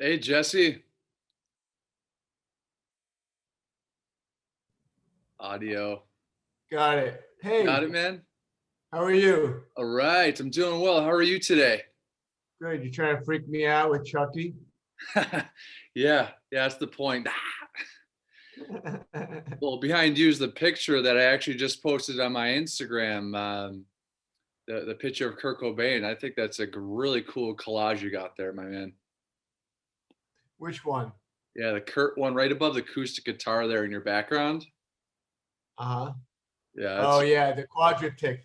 Hey, Jesse. Audio. Got it. Got Hey, it, man? how are you? All right. I'm doing well. How are you today? Good. You trying to freak me out with Chucky? Yeah, that's the point. Well, behind you is the picture that I actually just posted on my Instagram. The picture of Kurt Cobain. I think that's a really cool collage you got there, my man. Which one? Yeah, the Kurt one right above the acoustic guitar there in your background. Uh-huh. Yeah, Oh it's yeah, the quadriptych.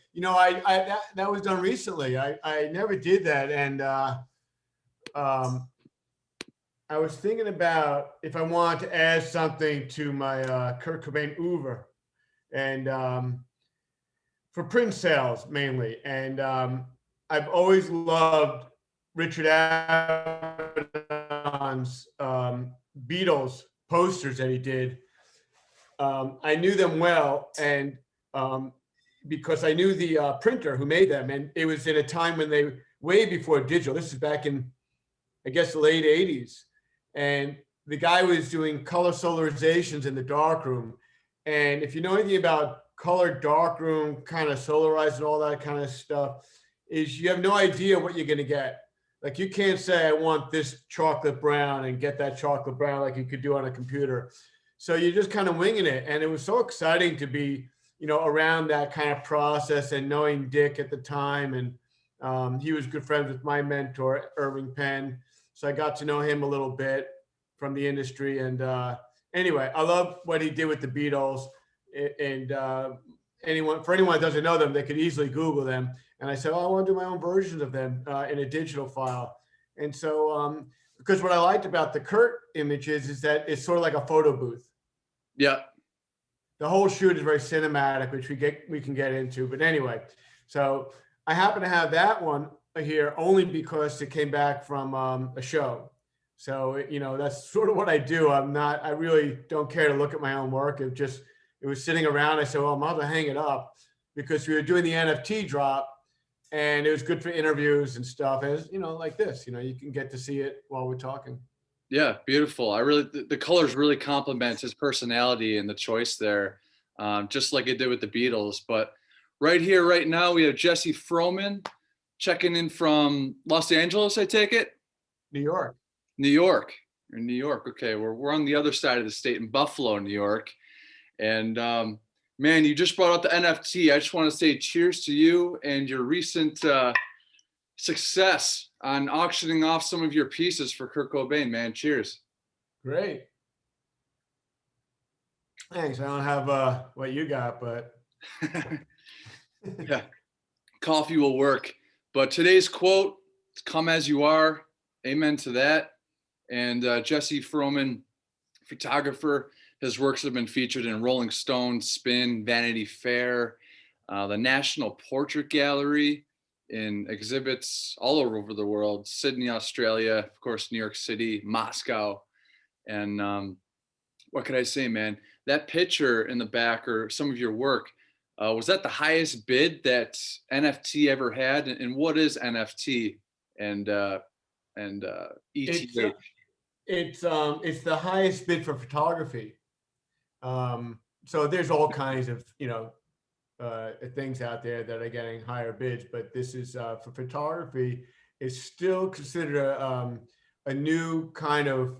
That was done recently. I never did that, and um, I was thinking about if I wanted to add something to my Kurt Cobain oeuvre, and for print sales mainly. And I've always loved Richard Avedon's Beatles posters that he did. I knew them well, and um, because I knew the printer who made them, and it was in a time when they way before digital. This is back in, I guess, the late '80s, and the guy was doing color solarizations in the darkroom. And if you know anything about color darkroom, kind of solarized and all that kind of stuff, is you have no idea what you're going to get. Like you can't say I want this chocolate brown and get that chocolate brown like you could do on a computer. So you're just kind of winging it, and it was so exciting to be, around that kind of process and knowing Dick at the time, and he was good friends with my mentor Irving Penn, so I got to know him a little bit from the industry. And anyway, I love what he did with the Beatles, and anyone that doesn't know them, they could easily Google them. And I said, oh, I want to do my own versions of them in a digital file. And so, because what I liked about the Kurt images is that it's sort of like a photo booth. yeah, The whole shoot is very cinematic, which we can get into. But anyway, so I happen to have that one here only because it came back from a show. So that's sort of what I do. I really don't care to look at my own work. It was sitting around. I said, well, I'm about to hang it up because we were doing the NFT drop, and it was good for interviews and stuff. As like this, you can get to see it while we're talking. yeah, beautiful. I really the colors really complement his personality and the choice there, just like it did with the Beatles. But right here, right now, we have Jesse Frohman checking in from Los Angeles. I take it. New York. New York. You're in New York. Okay, we're on the other side of the state in Buffalo, New York. And man, you just brought out the NFT. I just want to say cheers to you and your recent success on auctioning off some of your pieces for Kurt Cobain, man. Cheers. Great. Thanks. I don't have what you got, but Yeah, coffee will work. But today's quote, come as you are. Amen to that. And Jesse Frohman, photographer, his works have been featured in Rolling Stone, Spin, Vanity Fair, the National Portrait Gallery, in exhibits all over the world, Sydney, Australia, of course, New York City, Moscow. And what could I say, man? That picture in the back or some of your work, was that the highest bid that NFT ever had? And what is NFT and it's ETH? it's the highest bid for photography. So there's all kinds of things out there that are getting higher bids, but this is for photography. It's still considered a new kind of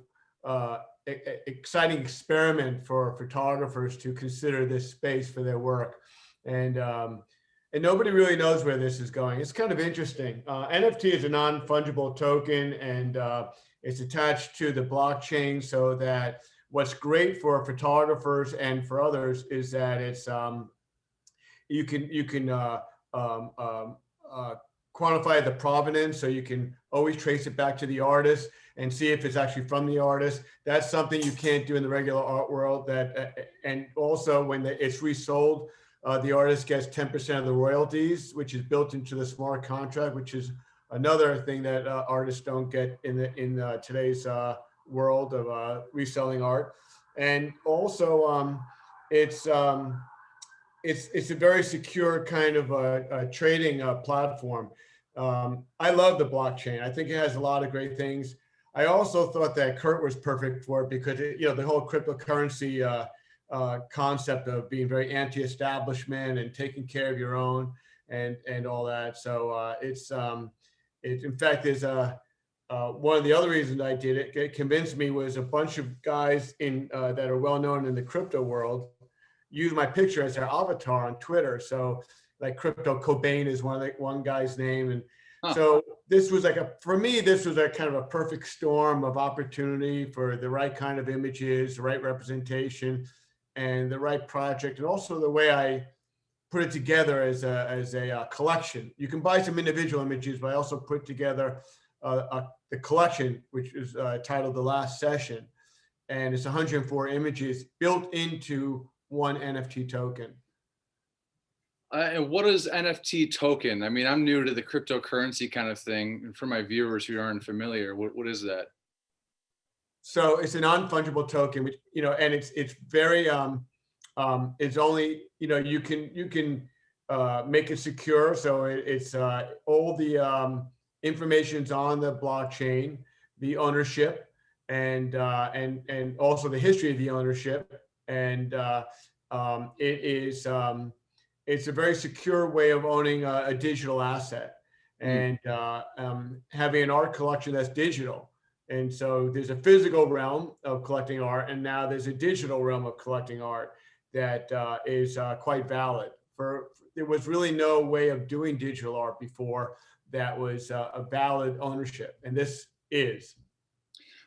exciting experiment for photographers to consider this space for their work, and nobody really knows where this is going. It's kind of interesting. NFT is a non-fungible token, and it's attached to the blockchain, so that what's great for photographers and for others is that it's you can quantify the provenance, so you can always trace it back to the artist and see if it's actually from the artist. That's something you can't do in the regular art world. And also when it's resold, the artist gets 10% of the royalties, which is built into the smart contract, which is another thing that artists don't get in today's world of reselling art. And also, it's a very secure kind of a trading platform. I love the blockchain. I think it has a lot of great things. I also thought that Kurt was perfect for it because the whole cryptocurrency concept of being very anti-establishment and taking care of your own and all that. So it's in fact there's one of the other reasons I did it. It convinced me was a bunch of guys in that are well known in the crypto world use my picture as their avatar on Twitter. So like Crypto Cobain is one guy's name. And so this was for me, this was a kind of a perfect storm of opportunity for the right kind of images, the right representation, and the right project. And also the way I put it together as a collection. You can buy some individual images, but I also put together the collection, which is titled The Last Session. And it's 104 images built into one NFT token. And what is NFT token? I mean, I'm new to the cryptocurrency kind of thing. And for my viewers who aren't familiar, what is that? So it's a non-fungible token, which, and it's very, it's only, you can make it secure. So it's all the information's on the blockchain, the ownership, and also the history of the ownership. And it is, it's a very secure way of owning a digital asset and having an art collection that's digital. And so there's a physical realm of collecting art, and now there's a digital realm of collecting art that is quite valid. There was really no way of doing digital art before that was a valid ownership, and this is.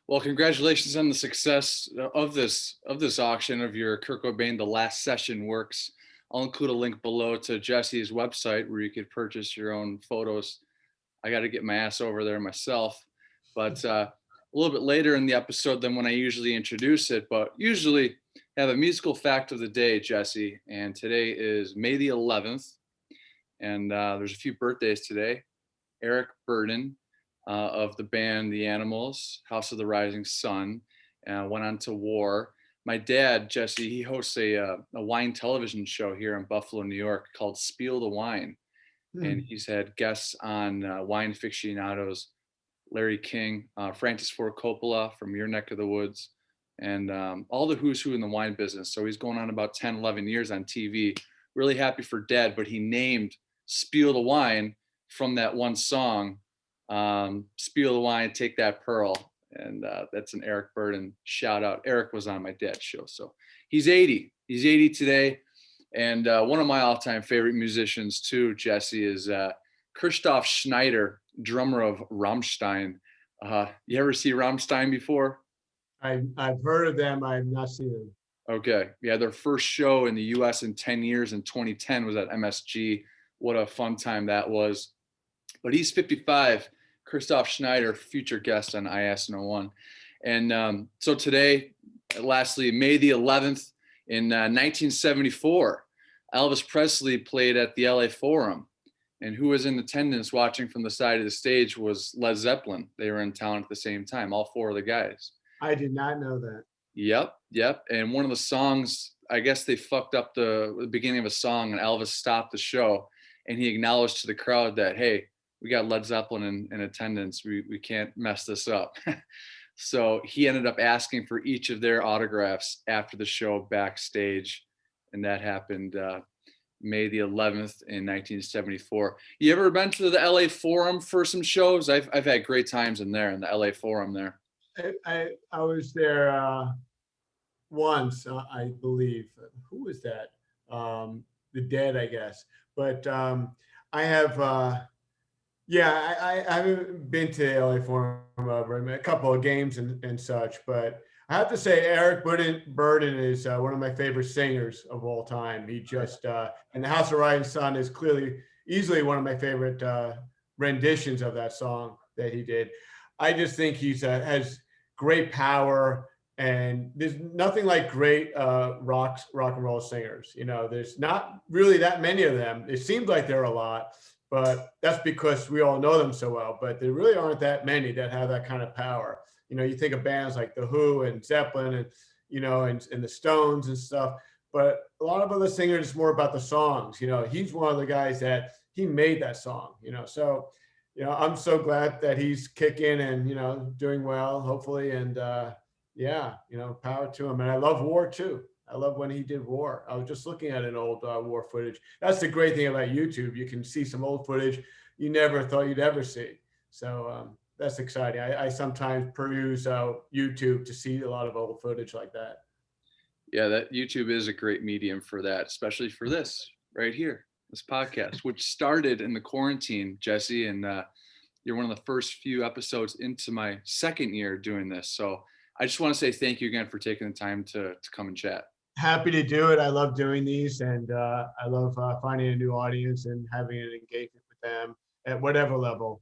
Well, congratulations on the success of this auction of your Kurt Cobain The Last Session works. I'll include a link below to Jesse's website where you could purchase your own photos. I got to get my ass over there myself, but a little bit later in the episode than when I usually introduce it. But usually I have a musical fact of the day, Jesse, and today is May the 11th, and there's a few birthdays today. Eric Burdon of the band The Animals, House of the Rising Sun, went on to War. My dad, Jesse, he hosts a wine television show here in Buffalo, New York called Spiel the Wine. And he's had guests on wine aficionados, Larry King, Francis Ford Coppola from your neck of the woods, and all the who's who in the wine business. So he's going on about 10, 11 years on TV. Really happy for Dad, but he named Spiel the Wine from that one song, Spiel the Wine, Take That Pearl. And that's an Eric Burdon shout out. Eric was on my dad's show. So he's 80. He's 80 today. And one of my all-time favorite musicians too, Jesse, is Cristoph Schneider, drummer of Rammstein. You ever see Rammstein before? I've heard of them. I've not seen them. Okay. Yeah, their first show in the US in 10 years in 2010 was at MSG. What a fun time that was. But he's 55. Cristoph Schneider, future guest on IANO 1. And so today, lastly, May the 11th in 1974, Elvis Presley played at the LA Forum. And who was in attendance watching from the side of the stage was Led Zeppelin. They were in town at the same time, all four of the guys. I did not know that. Yep. And one of the songs, I guess they fucked up the beginning of a song, and Elvis stopped the show. And he acknowledged to the crowd that, hey, we got Led Zeppelin in attendance. We can't mess this up. So he ended up asking for each of their autographs after the show backstage. And that happened May the 11th in 1974. You ever been to the LA Forum for some shows? I've had great times in there, in the LA Forum there. I was there once, I believe. Who was that? The Dead, I guess. But I have, I haven't been to the LA Forum a couple of games and such, but I have to say Eric Burdon is one of my favorite singers of all time. He just, and the House of Rising Sun is easily one of my favorite renditions of that song that he did. I just think he's has great power, and there's nothing like great rock and roll singers. There's not really that many of them. It seems like there are a lot, but that's because we all know them so well. But there really aren't that many that have that kind of power. You think of bands like The Who and Zeppelin and, and the Stones and stuff, but a lot of other singers, it's more about the songs. He's one of the guys that he made that song, so, I'm so glad that he's kicking and, doing well, hopefully. And yeah, power to him. And I love War too. I love when he did War. I was just looking at an old War footage. That's the great thing about YouTube. You can see some old footage you never thought you'd ever see. So that's exciting. I sometimes peruse YouTube to see a lot of old footage like that. Yeah, that YouTube is a great medium for that, especially for this right here, this podcast, which started in the quarantine, Jesse, and you're one of the first few episodes into my second year doing this. So I just want to say thank you again for taking the time to come and chat. Happy to do it. I love doing these, and I love finding a new audience and having an engagement with them at whatever level.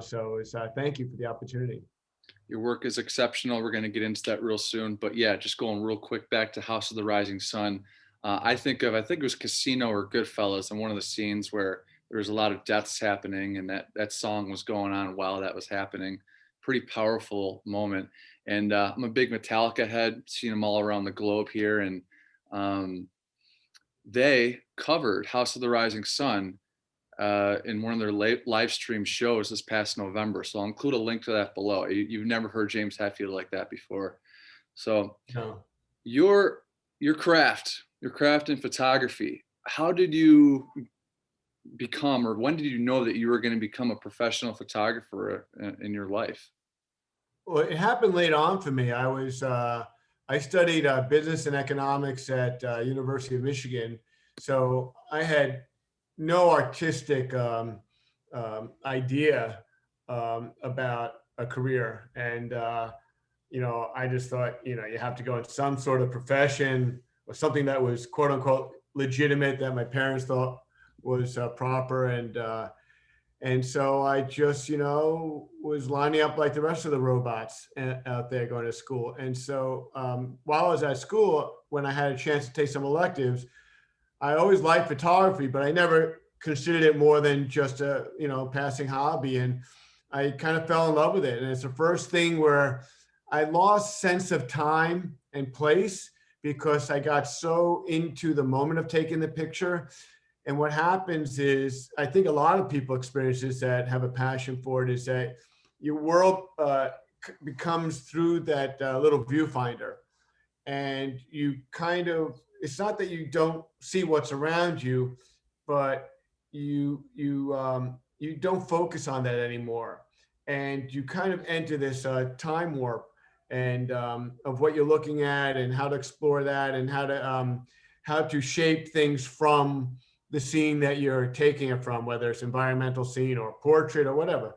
So it's thank you for the opportunity. Your work is exceptional. We're going to get into that real soon. But yeah, just going real quick back to House of the Rising Sun. I think it was Casino or Goodfellas, and one of the scenes where there was a lot of deaths happening, and that song was going on while that was happening. Pretty powerful moment. And I'm a big Metallica head, seen them all around the globe here. And they covered House of the Rising Sun in one of their live stream shows this past November. So I'll include a link to that below. You've never heard James Hetfield like that before. So No. your craft in photography, how did you become, or when did you know that you were going to become a professional photographer in your life? Well, it happened late on for me. I studied business and economics at University of Michigan. So I had no artistic idea about a career. And, I just thought, you have to go in some sort of profession or something that was quote unquote legitimate, that my parents thought was proper. And so I just, was lining up like the rest of the robots out there going to school. And so while I was at school, when I had a chance to take some electives, I always liked photography, but I never considered it more than just a, passing hobby. And I kind of fell in love with it. And it's the first thing where I lost sense of time and place because I got so into the moment of taking the picture. And what happens is, I think a lot of people experience this that have a passion for it, is that your world becomes through that little viewfinder. And you kind of, it's not that you don't see what's around you, but you don't focus on that anymore. And you kind of enter this time warp and of what you're looking at and how to explore that and how to shape things from the scene that you're taking it from, whether it's environmental scene or portrait or whatever.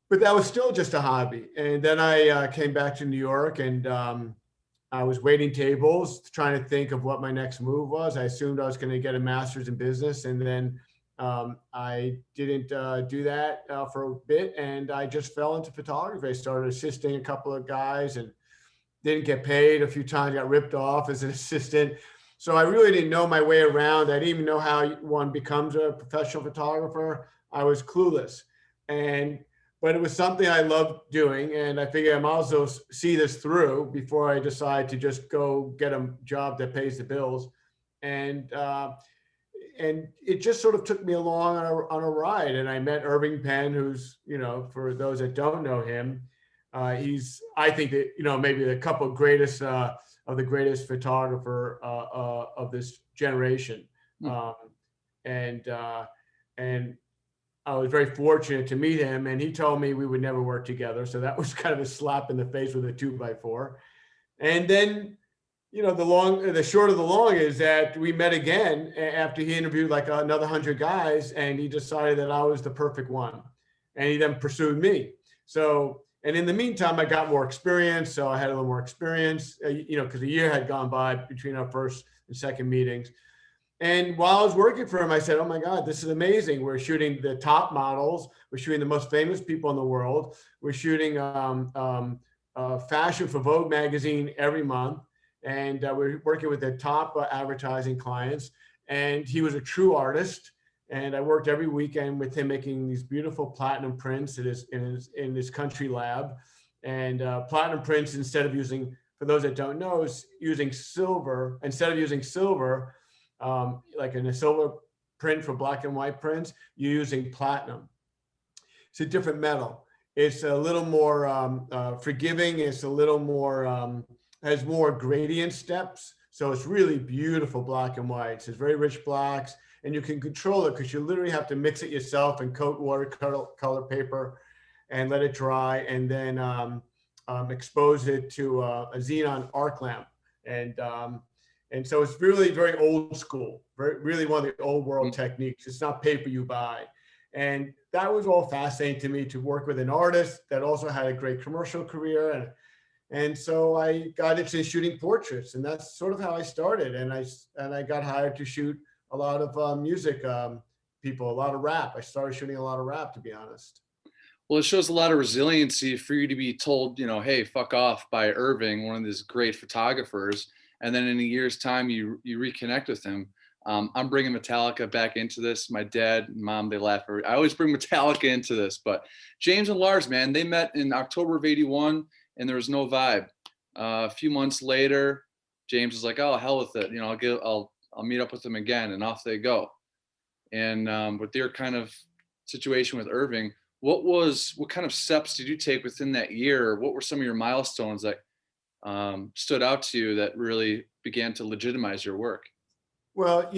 But that was still just a hobby. And then I came back to New York, and I was waiting tables, trying to think of what my next move was. I assumed I was going to get a master's in business. And then I didn't do that for a bit. And I just fell into photography. I started assisting a couple of guys and didn't get paid a few times, got ripped off as an assistant. So I really didn't know my way around. I didn't even know how one becomes a professional photographer. I was clueless. But it was something I loved doing. And I figured I might as well see this through before I decide to just go get a job that pays the bills. And it just sort of took me along on a ride. And I met Irving Penn, who's, for those that don't know him, he's, I think that, maybe the couple of greatest of the greatest photographer of this generation. And I was very fortunate to meet him, and he told me we would never work together. So that was kind of a slap in the face with a 2x4. And then, the short of the long is that we met again after he interviewed like another 100 guys, and he decided that I was the perfect one. And he then pursued me. So, and in the meantime, I got more experience. So I had a little more experience, because a year had gone by between our first and second meetings. And while I was working for him, I said, oh my God, this is amazing. We're shooting the top models. We're shooting the most famous people in the world. We're shooting fashion for Vogue magazine every month. And we're working with the top advertising clients. And he was a true artist. And I worked every weekend with him making these beautiful platinum prints in his country lab. And platinum prints, instead of using, for those that don't know, is using silver. Instead of using silver, like in a silver print for black and white prints, you're using platinum. it's a different metal. It's a little more forgiving. It's a little more, has more gradient steps. So it's really beautiful black and whites. It's very rich blacks, and you can control it because you literally have to mix it yourself and coat watercolor paper and let it dry, and then expose it to a xenon arc lamp. And so it's really very old school, really one of the old world techniques. It's not paper you buy. And that was all fascinating to me, to work with an artist that also had a great commercial career. And so I got into shooting portraits, and that's sort of how I started. And I got hired to shoot a lot of music people, a lot of rap. I started shooting a lot of rap, to be honest. Well, it shows a lot of resiliency for you to be told, hey, fuck off by Irving, one of these great photographers. And then in a year's time, you reconnect with him. I'm bringing Metallica back into this. My dad and mom, they laugh. I always bring Metallica into this, but James and Lars, man, they met in October of '81 and there was no vibe. A few months later, James was like, oh, hell with it. I'll meet up with them again, and off they go. And with their kind of situation with Irving, what kind of steps did you take within that year? What were some of your milestones that stood out to you that really began to legitimize your work? Well,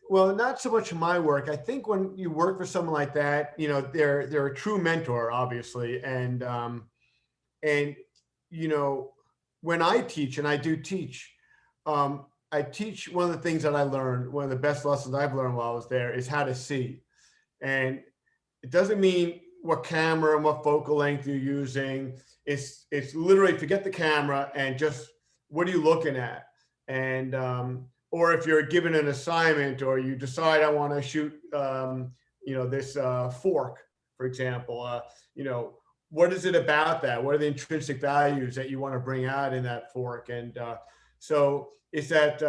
well, not so much my work. I think when you work for someone like that, they're a true mentor, obviously. And when I teach, and I do teach, I teach, one of the things that I learned, one of the best lessons I've learned while I was there, is how to see. And it doesn't mean what camera and what focal length you're using. It's literally forget the camera and just what are you looking at? And or if you're given an assignment, or you decide I want to shoot this fork, for example, what is it about that? What are the intrinsic values that you want to bring out in that fork? And so it's that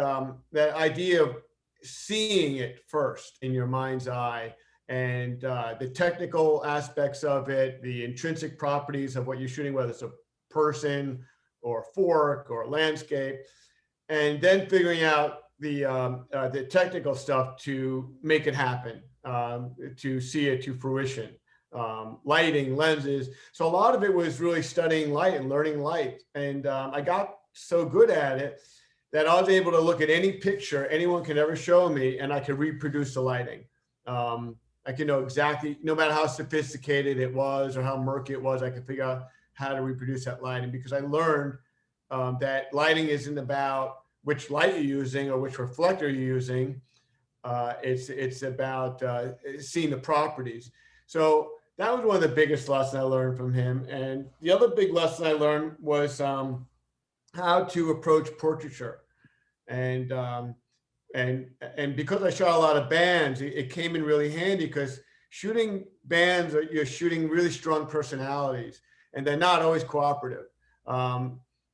idea of seeing it first in your mind's eye, and the technical aspects of it, the intrinsic properties of what you're shooting, whether it's a person or a fork or a landscape, and then figuring out the technical stuff to make it happen, to see it to fruition, lighting, lenses. So a lot of it was really studying light and learning light. And I got so good at it that I was able to look at any picture anyone could ever show me, and I could reproduce the lighting. I could know exactly, no matter how sophisticated it was or how murky it was, I could figure out how to reproduce that lighting, because I learned that lighting isn't about which light you're using or which reflector you're using. It's about seeing the properties. So that was one of the biggest lessons I learned from him. And the other big lesson I learned was how to approach portraiture. And because I shot a lot of bands, it came in really handy, because shooting bands, you're shooting really strong personalities, and they're not always cooperative.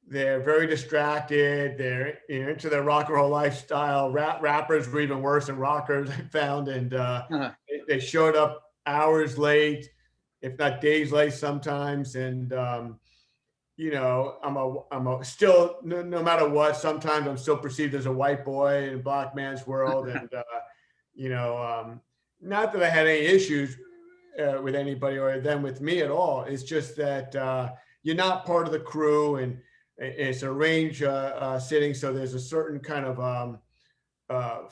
They're very distracted. They're into their rock and roll lifestyle. Rappers were even worse than rockers, I found. And they showed up hours late, if not days late sometimes. And, I'm still, no matter what, sometimes I'm still perceived as a white boy in a black man's world. And, not that I had any issues with anybody or them with me at all. It's just that you're not part of the crew, and it's a range sitting. So there's a certain kind of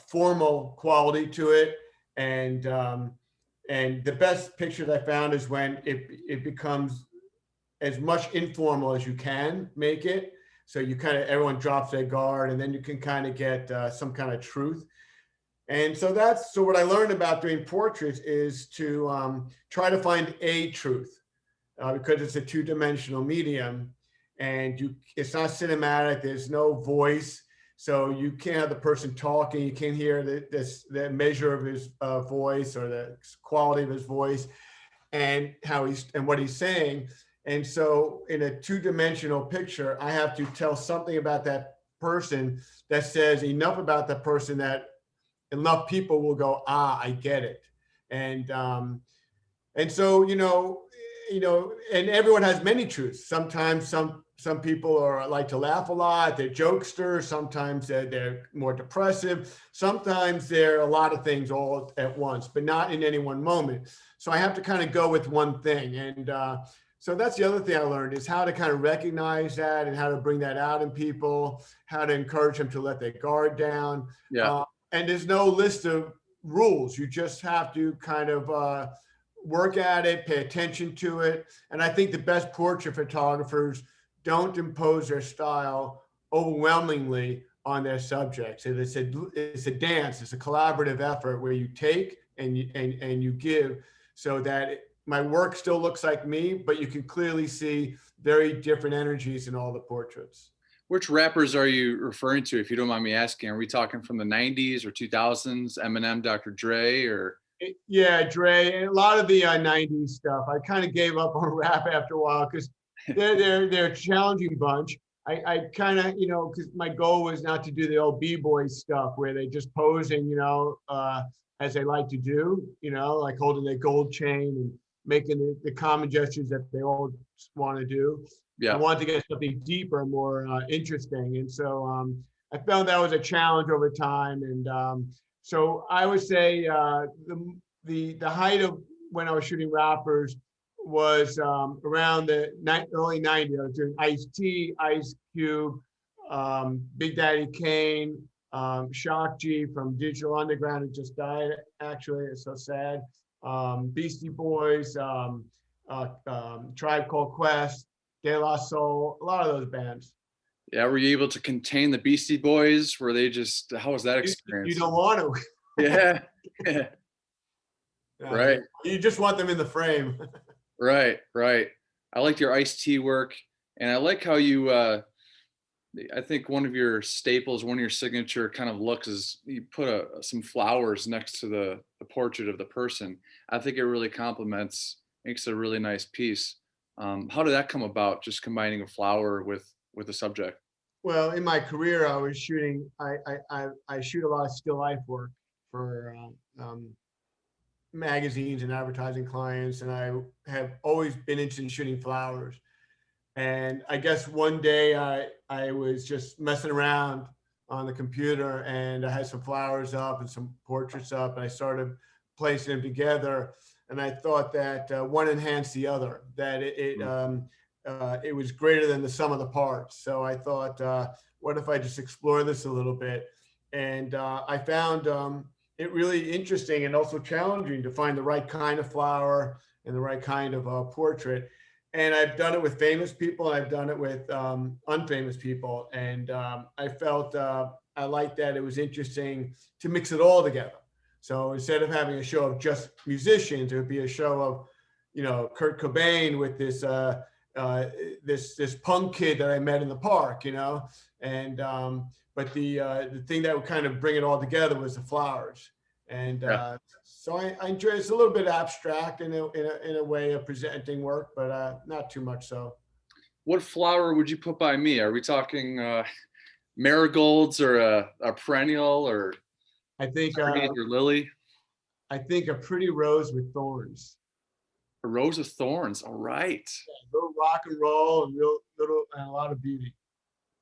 formal quality to it. And the best pictures I found is when it becomes as much informal as you can make it. So you everyone drops their guard, and then you can kind of get some kind of truth. And so so what I learned about doing portraits is to try to find a truth, because it's a two-dimensional medium, and it's not cinematic. There's no voice. So you can't have the person talking. You can't hear the measure of his voice, or the quality of his voice, and what he's saying. And so in a two-dimensional picture, I have to tell something about that person that says enough about that person that enough people will go, I get it. And so, and everyone has many truths. Sometimes some people are like to laugh a lot. They're jokesters. Sometimes they're more depressive. Sometimes they're a lot of things all at once, but not in any one moment. So I have to kind of go with one thing. And so that's the other thing I learned is how to kind of recognize that and how to bring that out in people, how to encourage them to let their guard down. Yeah. And there's no list of rules. You just have to kind of work at it, pay attention to it. And I think the best portrait photographers don't impose their style overwhelmingly on their subjects. It's a dance, it's a collaborative effort where you take and you give, so that my work still looks like me, but you can clearly see very different energies in all the portraits. Which rappers are you referring to, if you don't mind me asking? Are we talking from the 90s or 2000s, Eminem, Dr. Dre, or? Yeah, Dre, and a lot of the 90s stuff. I kind of gave up on rap after a while because they're a challenging bunch. I kind of, because my goal was not to do the old b-boy stuff where they just posing, as they like to do, like holding their gold chain and making the common gestures that they all want to do. Yeah. I wanted to get something deeper, more interesting. And so I found that was a challenge over time. And so I would say the height of when I was shooting rappers was around the early 90s. I was doing Ice-T, Ice Cube, Big Daddy Kane, Shock G from Digital Underground, who just died, actually. It's so sad. Beastie Boys, Tribe Called Quest, De La Soul, a lot of those bands. Yeah, were you able to contain the Beastie Boys? Were they just, how was that experience? You don't want to. Yeah. Right. You just want them in the frame. Right. I liked your Ice-T work, and I like how you, I think one of your staples, one of your signature kind of looks is you put some flowers next to the portrait of the person. I think it really complements, makes a really nice piece. How did that come about, just combining a flower with the subject? Well, in my career, I was shooting, I shoot a lot of still life work for magazines and advertising clients, and I have always been interested in shooting flowers. And I guess one day I was just messing around on the computer, and I had some flowers up and some portraits up, and I started placing them together. And I thought that one enhanced the other, that it was greater than the sum of the parts. So I thought, what if I just explore this a little bit? And I found it really interesting and also challenging to find the right kind of flower and the right kind of portrait. And I've done it with famous people. I've done it with unfamous people. And I felt I liked that it was interesting to mix it all together. So instead of having a show of just musicians, it would be a show of, Kurt Cobain with this this punk kid that I met in the park, and but the thing that would kind of bring it all together was the flowers. And so I enjoy it. It's a little bit abstract in a way of presenting work, but not too much so. What flower would you put by me? Are we talking marigolds or a perennial, or I think or lily? I think a pretty rose with thorns. A rose of thorns. All right. Yeah, a little rock and roll and and a lot of beauty.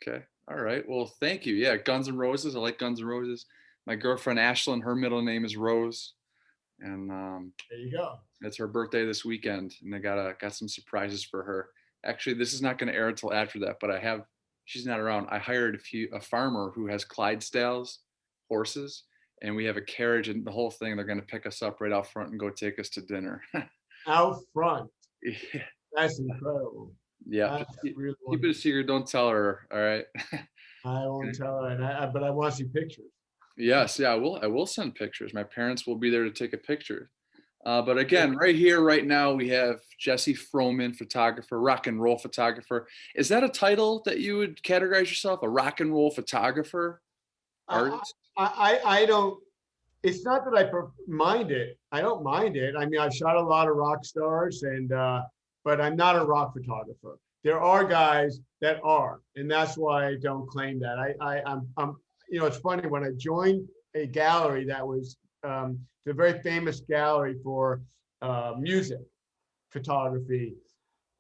Okay. All right. Well, thank you. Yeah, Guns N' Roses. I like Guns N' Roses. My girlfriend Ashlyn, her middle name is Rose, and there you go. it's her birthday this weekend, and I got some surprises for her. Actually, this is not going to air until after that, but she's not around. I hired a farmer who has Clydesdales horses, and we have a carriage and the whole thing. They're going to pick us up right out front and go take us to dinner. Out front. Yeah. That's incredible. Yeah. Keep it a secret. Don't tell her. All right. I won't tell her, but I want to see pictures. Yes. Yeah. I will send pictures. My parents will be there to take a picture. But again, right here, right now, we have Jesse FROHMAN, photographer, rock and roll photographer. Is that a title that you would categorize yourself, a rock and roll photographer? Artist? I don't. It's not that I mind it. I don't mind it. I mean, I've shot a lot of rock stars, but I'm not a rock photographer. There are guys that are, and that's why I don't claim that. I'm it's funny, when I joined a gallery that was the very famous gallery for music photography,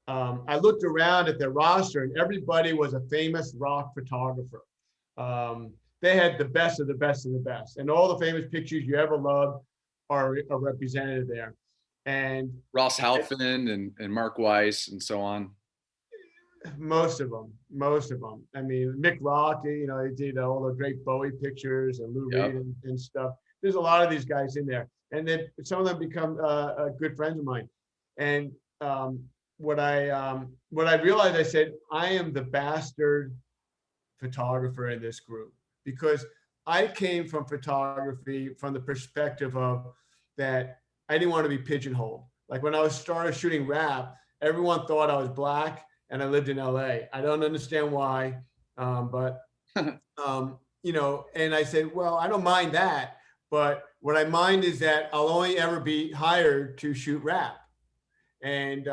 I looked around at their roster and everybody was a famous rock photographer. They had the best of the best of the best. And all the famous pictures you ever loved are represented there. And Ross Halfin and Mark Weiss and so on. most of them. I mean, Mick Rock, you know, he did all the great Bowie pictures and Lou Reed and stuff. There's a lot of these guys in there. And then some of them become good friends of mine. And what I realized, I said, I am the bastard photographer in this group, because I came from photography from the perspective of that I didn't want to be pigeonholed. Like when I started shooting rap, everyone thought I was black and I lived in LA. I don't understand why, but you know, and I said, well, I don't mind that, but what I mind is that I'll only ever be hired to shoot rap. And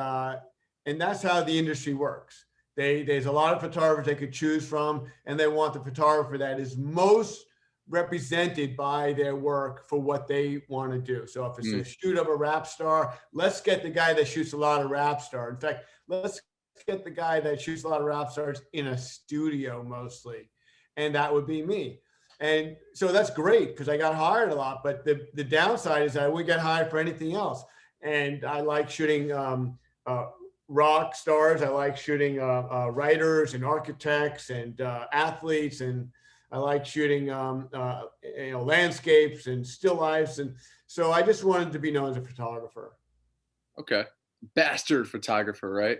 that's how the industry works. There's a lot of photographers they could choose from, and they want the photographer that is most represented by their work for what they want to do. So if it's a shoot of a rap star, let's get the guy that shoots a lot of rap star. In fact, let's get the guy that shoots a lot of rap stars in a studio mostly. And that would be me. And so that's great because I got hired a lot, but the downside is I wouldn't get hired for anything else. And I like shooting rock stars. I like shooting writers and architects and athletes, and I like shooting you know, landscapes and still lifes. And so I just wanted to be known as a photographer. Okay, bastard photographer, right?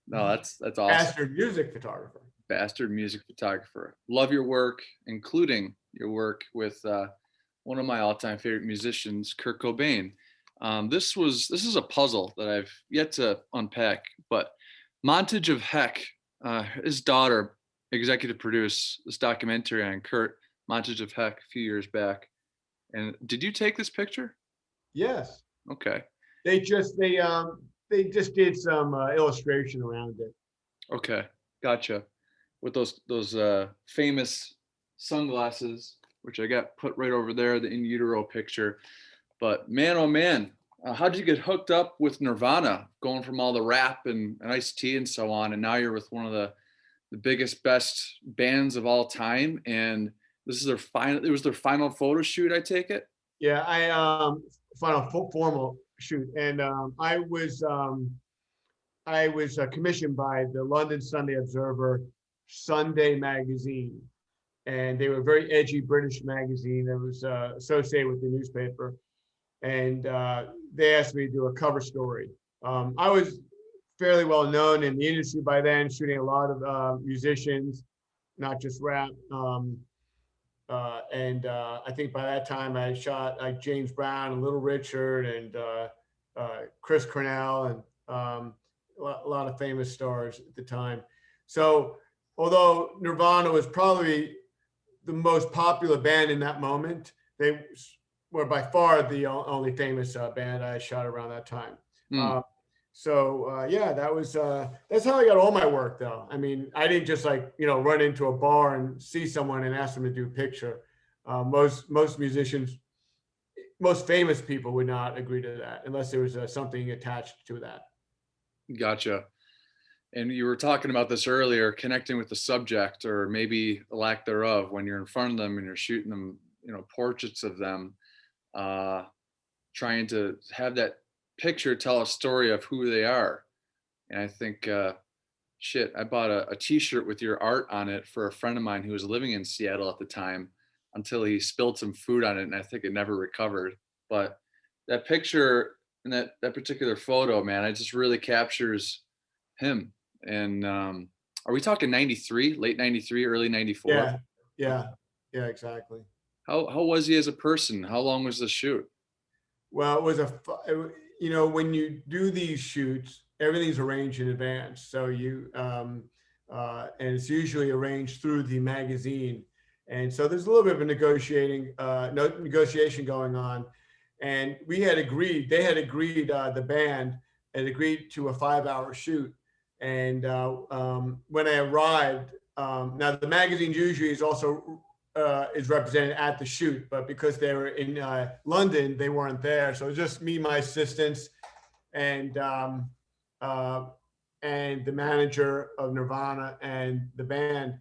No, that's awesome. Bastard music photographer. Bastard music photographer. Love your work, including your work with one of my all-time favorite musicians, Kurt Cobain. This is a puzzle that I've yet to unpack, but Montage of Heck, his daughter executive produced this documentary on Kurt, Montage of Heck, a few years back. And did you take this picture? Yes. Okay. They just did some illustration around it. Okay, gotcha. With those famous sunglasses, which I got put right over there, the in utero picture. But man, oh man, how did you get hooked up with Nirvana, going from all the rap and Ice-T and so on, and now you're with one of the biggest, best bands of all time, and this is their final. It was their final photo shoot, I take it. Yeah, I final formal shoot, and I was commissioned by the London Sunday Observer Sunday magazine, and they were a very edgy British magazine that was associated with the newspaper. And they asked me to do a cover story. I was fairly well known in the industry by then, shooting a lot of musicians, not just rap. And I think by that time I shot like James Brown and Little Richard and Chris Cornell and a lot of famous stars at the time. So although Nirvana was probably the most popular band in that moment, they were by far the only famous band I shot around that time. Yeah, that's how I got all my work though. I mean, I didn't just like, you know, run into a bar and see someone and ask them to do a picture. Most musicians, most famous people would not agree to that unless there was something attached to that. Gotcha. And you were talking about this earlier, connecting with the subject or maybe the lack thereof when you're in front of them and you're shooting them, you know, portraits of them, trying to have that picture tell a story of who they are. And I think, I bought a t-shirt with your art on it for a friend of mine who was living in Seattle at the time until he spilled some food on it, and I think it never recovered. But that picture and that particular photo, man, it just really captures him. And are we talking 93, late 93, early 94? Yeah, exactly. How was he as a person? How long was the shoot? Well, it was you know, when you do these shoots, everything's arranged in advance. So you, and it's usually arranged through the magazine. And so there's a little bit of a negotiation going on. And they had agreed, the band had agreed to a 5-hour shoot. And when I arrived, now the magazine usually is also is represented at the shoot, but because they were in London, they weren't there. So it was just me, my assistants, and and the manager of Nirvana and the band.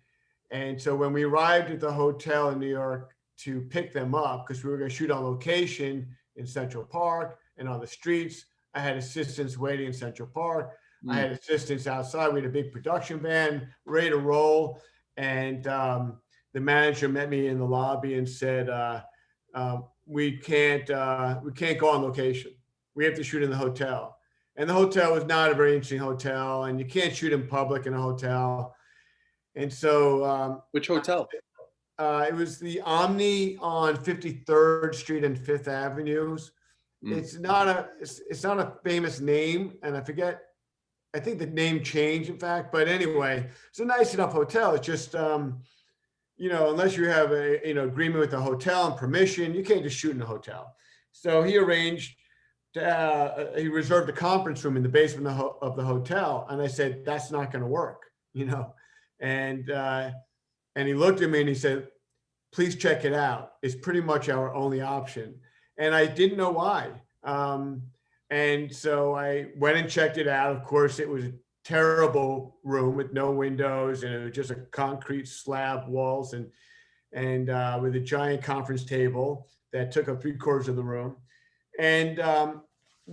And so when we arrived at the hotel in New York to pick them up, because we were going to shoot on location in Central Park and on the streets, I had assistants waiting in Central Park. I had assistants outside. We had a big production van ready to roll. And the manager met me in the lobby and said, we can't go on location. We have to shoot in the hotel. And the hotel was not a very interesting hotel, and you can't shoot in public in a hotel. And so, which hotel? It was the Omni on 53rd Street and Fifth Avenues. It's not a famous name, and I think the name changed, in fact. But anyway, it's a nice enough hotel. It's just, unless you have a agreement with the hotel and permission, you can't just shoot in a hotel. So he arranged. He reserved a conference room in the basement of the hotel, and I said, "That's not going to work," And he looked at me and he said, "Please check it out. It's pretty much our only option." And I didn't know why. And so I went and checked it out. Of course, it was a terrible room with no windows, and it was just a concrete slab walls and with a giant conference table that took up 3/4 of the room. And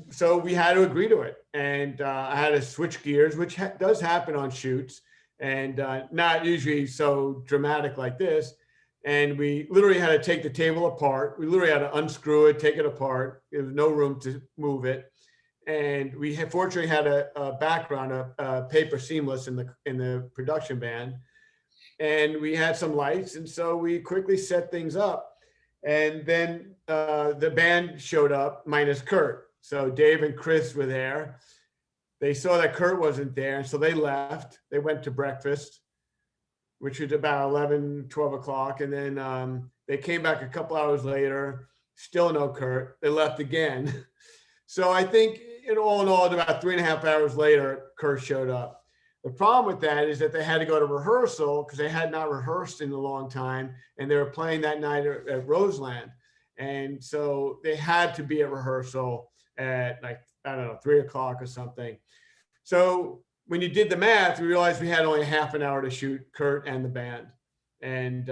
so we had to agree to it. And I had to switch gears, which does happen on shoots, and not usually so dramatic like this. And we literally had to take the table apart. We literally had to unscrew it, take it apart. There was no room to move it. And we fortunately had a background, a paper seamless in the production band. And we had some lights. And so we quickly set things up. And then the band showed up minus Kurt. So Dave and Chris were there. They saw that Kurt wasn't there. And so they left. They went to breakfast, which was about 11, 12 o'clock. And then they came back a couple hours later, still no Kurt. They left again. So I think in all, about 3.5 hours later, Kurt showed up. The problem with that is that they had to go to rehearsal because they had not rehearsed in a long time. And they were playing that night at Roseland. And so they had to be at rehearsal at 3 o'clock or something. So when you did the math, we realized we had only half an hour to shoot Kurt and the band. And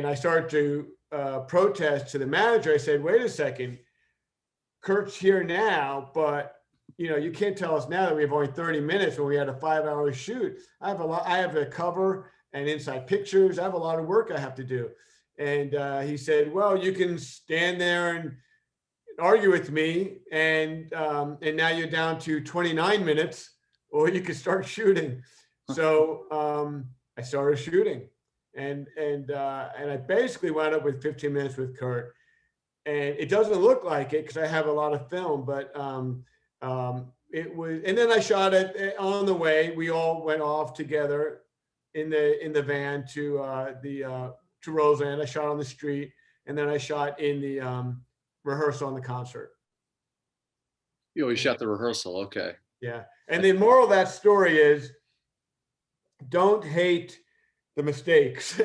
I started to protest to the manager. I said, wait a second, Kurt's here now, but you can't tell us now that we have only 30 minutes when we had a 5-hour shoot. I have a cover and inside pictures. I have a lot of work I have to do. And he said, well, you can stand there and argue with me. And now you're down to 29 minutes, or you can start shooting. So I started shooting, and I basically wound up with 15 minutes with Kurt. And it doesn't look like it because I have a lot of film, but it was. And then I shot it on the way. We all went off together in the van to Roseland. I shot on the street, and then I shot in the rehearsal on the concert. You always shot the rehearsal, okay? Yeah. And the moral of that story is, don't hate the mistakes.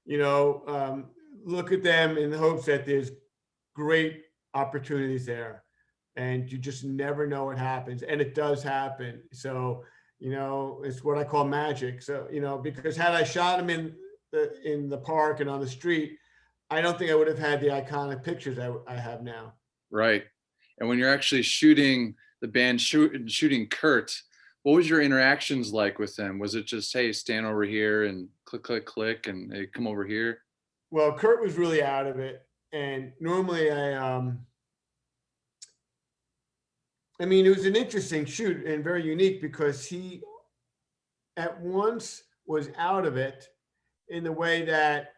Look at them in the hopes that there's great opportunities there, and you just never know what happens, and it does happen. So it's what I call magic. So because had I shot him in the park and on the street, I don't think I would have had the iconic pictures I have now. Right. And when you're actually shooting the band, shooting Kurt, what was your interactions like with them? Was it just, hey, stand over here and click, click, click, and hey, come over here? Well, Kurt was really out of it. And normally it was an interesting shoot and very unique because he at once was out of it in the way that,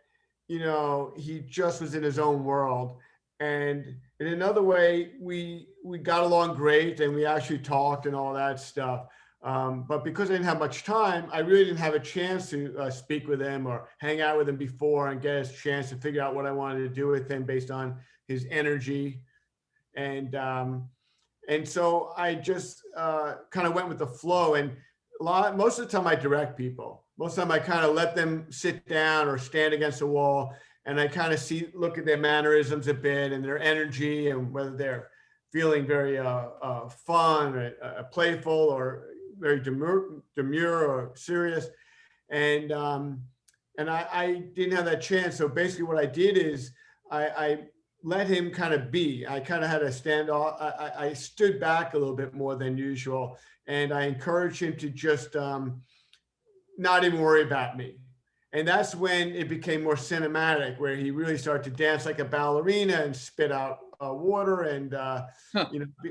he just was in his own world. And in another way, we got along great and we actually talked and all that stuff. But because I didn't have much time, I really didn't have a chance to speak with him or hang out with him before and get a chance to figure out what I wanted to do with him based on his energy. And so I just kind of went with the flow. And most of the time I direct people. Most of the time I kind of let them sit down or stand against the wall, and I kind of look at their mannerisms a bit and their energy and whether they're feeling very fun or playful or very demure or serious. And I didn't have that chance. So basically what I did is I let him kind of be. I kind of had a standoff. I stood back a little bit more than usual, and I encouraged him to just not even worry about me. And that's when it became more cinematic, where he really started to dance like a ballerina and spit out water and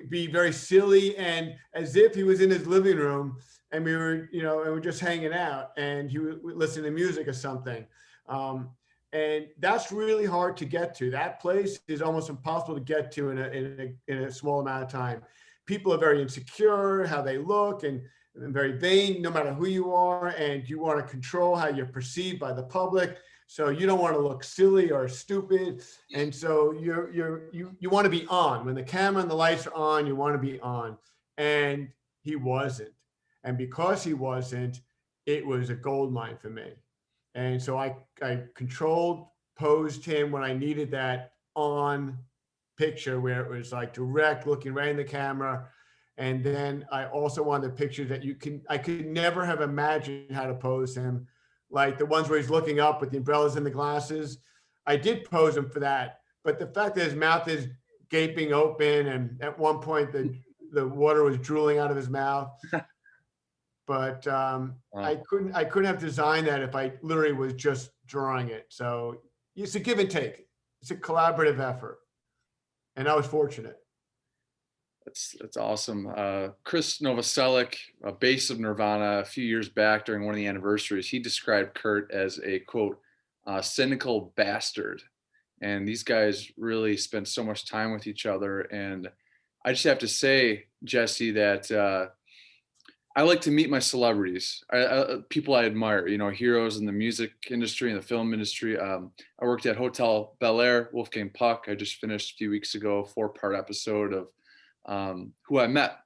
be very silly, and as if he was in his living room and we were, and we're just hanging out and he would listen to music or something. And that's really hard to get to. That place is almost impossible to get to in a small amount of time. People are very insecure, how they look, and very vain, no matter who you are, and you want to control how you're perceived by the public. So you don't want to look silly or stupid, and so you want to be on. When the camera and the lights are on, you want to be on, and he wasn't. And because he wasn't, it was a gold mine for me. And so I controlled, posed him when I needed that on picture where it was like direct, looking right in the camera. And then I also wanted a picture that I could never have imagined how to pose him, like the ones where he's looking up with the umbrellas and the glasses. I did pose him for that, but the fact that his mouth is gaping open, and at one point the water was drooling out of his mouth. But wow. I couldn't have designed that if I literally was just drawing it. So it's a give and take. It's a collaborative effort, and I was fortunate. That's awesome. Chris Novoselic, a bass of Nirvana, a few years back during one of the anniversaries, he described Kurt as a, quote, cynical bastard. And these guys really spent so much time with each other. And I just have to say, Jesse, that I like to meet my celebrities, people I admire, heroes in the music industry and the film industry. I worked at Hotel Bel Air, Wolfgang Puck. I just finished a few weeks ago, a 4-part episode of who I met,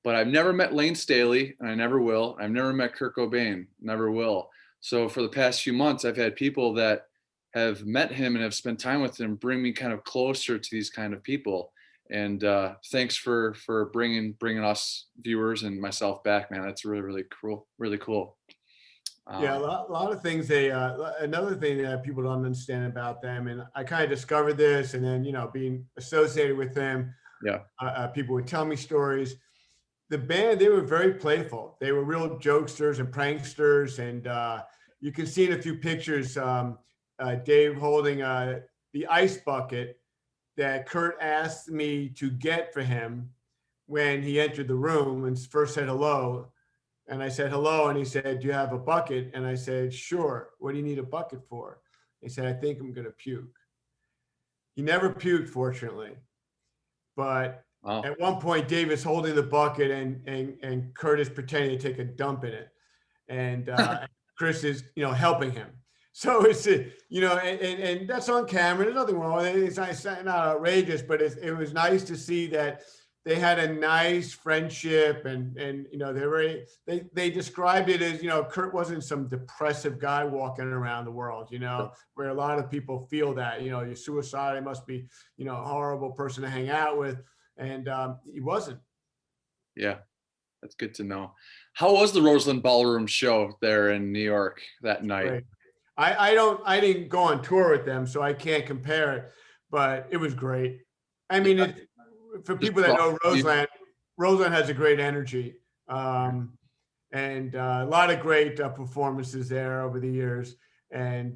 but I've never met Lane Staley, and I never will. I've never met Kurt Cobain, never will. So for the past few months, I've had people that have met him and have spent time with him bring me kind of closer to these kind of people. And thanks for bringing us viewers and myself back, man. That's really, really cool. Really cool. Yeah, a lot of things. Another thing that people don't understand about them, and I kind of discovered this, and then being associated with them. Yeah, people would tell me stories. The band, they were very playful. They were real jokesters and pranksters, and you can see in a few pictures Dave holding the ice bucket that Kurt asked me to get for him when he entered the room and first said hello. And I said hello, and he said, "Do you have a bucket?" And I said, "Sure. What do you need a bucket for?" He said, "I think I'm going to puke." He never puked, fortunately. But at one point, Dave is holding the bucket and Kurt is pretending to take a dump in it. And Chris is, helping him. So it's, and that's on camera. There's nothing wrong with it. It's not outrageous, but it was nice to see that they had a nice friendship, and they described it as, Kurt wasn't some depressive guy walking around the world, where a lot of people feel that, you're suicidal, he must be, a horrible person to hang out with. And he wasn't. Yeah, that's good to know. How was the Roseland Ballroom show there in New York that night? Great. I didn't go on tour with them, so I can't compare it, but it was great. I mean, for people that know Roseland, Roseland has a great energy, and a lot of great performances there over the years. And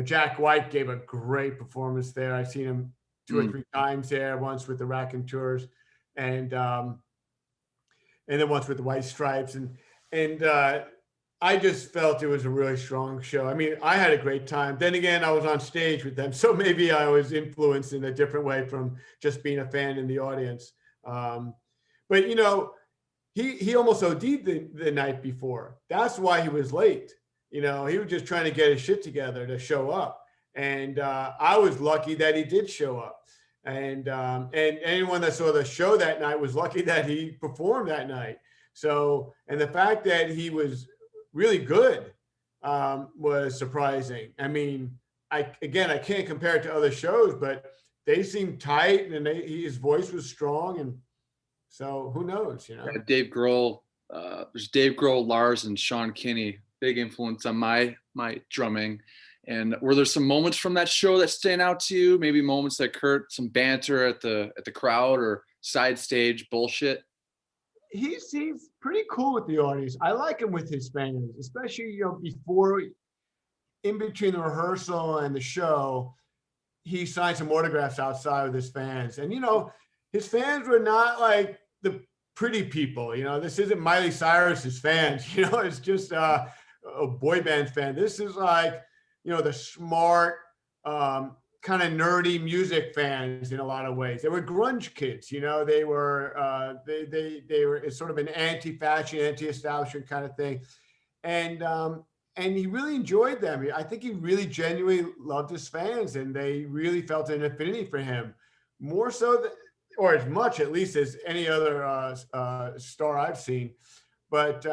Jack White gave a great performance there. I've seen him 2 or 3 times there, once with the Raconteurs, and then once with the White Stripes, and I just felt it was a really strong show. I mean, I had a great time. Then again, I was on stage with them, so maybe I was influenced in a different way from just being a fan in the audience. But he almost OD'd the night before. That's why he was late. He was just trying to get his shit together to show up. And I was lucky that he did show up. And anyone that saw the show that night was lucky that he performed that night. So, and the fact that he was really good was surprising. I mean, I can't compare it to other shows, but they seemed tight, and his voice was strong, and so who knows, Dave Grohl There's Dave Grohl, Lars, and Sean Kinney, big influence on my drumming. And were there some moments from that show that stand out to you? Maybe moments that Kurt, some banter at the crowd or side stage bullshit? He's pretty cool with the audience. I like him with his fans, especially, before, in between the rehearsal and the show, he signed some autographs outside with his fans. And, his fans were not like the pretty people. This isn't Miley Cyrus's fans. It's just a boy band fan. This is like, the smart, kind of nerdy music fans in a lot of ways. They were grunge kids, they were they were it's sort of an anti-fashion, anti-establishment kind of thing. And he really enjoyed them. I think he really genuinely loved his fans, and they really felt an affinity for him, more so or as much at least as any other star I've seen. But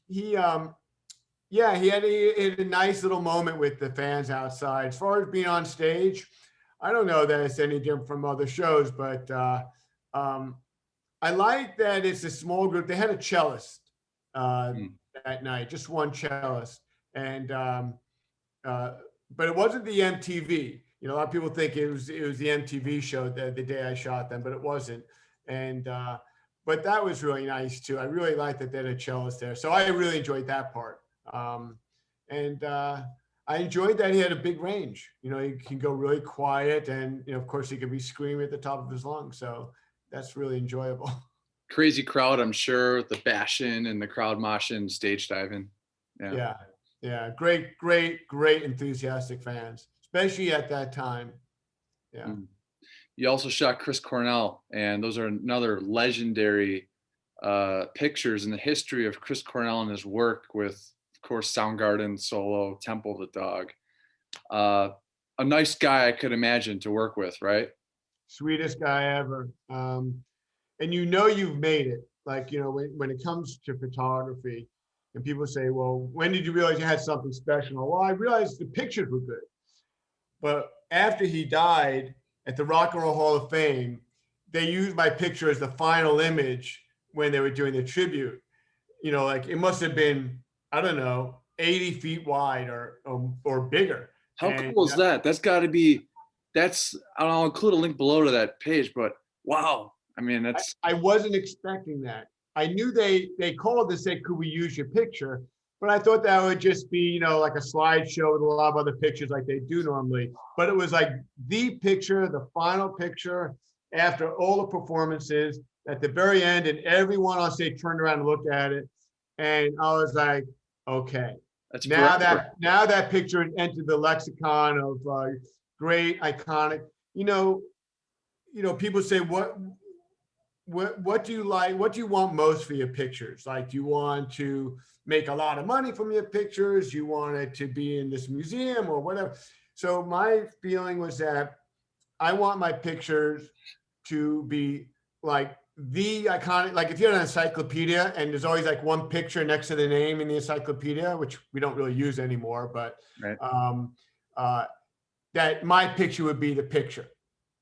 he had a nice little moment with the fans outside. As far as being on stage, I don't know that it's any different from other shows, but I like that it's a small group. They had a cellist that night, just one cellist, and but it wasn't the MTV. A lot of people think it was the MTV show the day I shot them, but it wasn't. And but that was really nice too. I really liked that they had a cellist there, so I really enjoyed that part. And I enjoyed that he had a big range. He can go really quiet, and of course he could be screaming at the top of his lungs. So that's really enjoyable. Crazy crowd, I'm sure, the bashing and the crowd moshing, stage diving. Yeah. Great enthusiastic fans, especially at that time. Yeah. You also shot Chris Cornell, and those are another legendary pictures in the history of Chris Cornell and his work with, of course, Soundgarden, Solo, Temple of the Dog. A nice guy, I could imagine, to work with, right? Sweetest guy ever. And you've made it. Like, when it comes to photography, and people say, well, when did you realize you had something special? Well, I realized the pictures were good. But after he died at the Rock and Roll Hall of Fame, they used my picture as the final image when they were doing the tribute. Like it must have been, I don't know, 80 feet wide or bigger. How cool is that? That's got to be, I'll include a link below to that page, but wow. I mean, I wasn't expecting that. I knew they called to say, could we use your picture? But I thought that would just be, like a slideshow with a lot of other pictures like they do normally. But it was like the picture, the final picture after all the performances at the very end, and everyone on stage turned around and looked at it. And I was like, okay, now that picture entered the lexicon of great, iconic. People say, what do you like? What do you want most for your pictures? Like, do you want to make a lot of money from your pictures? You want it to be in this museum or whatever? So my feeling was that I want my pictures to be like the iconic, like if you're an encyclopedia and there's always like one picture next to the name in the encyclopedia, which we don't really use anymore, but right. That my picture would be the picture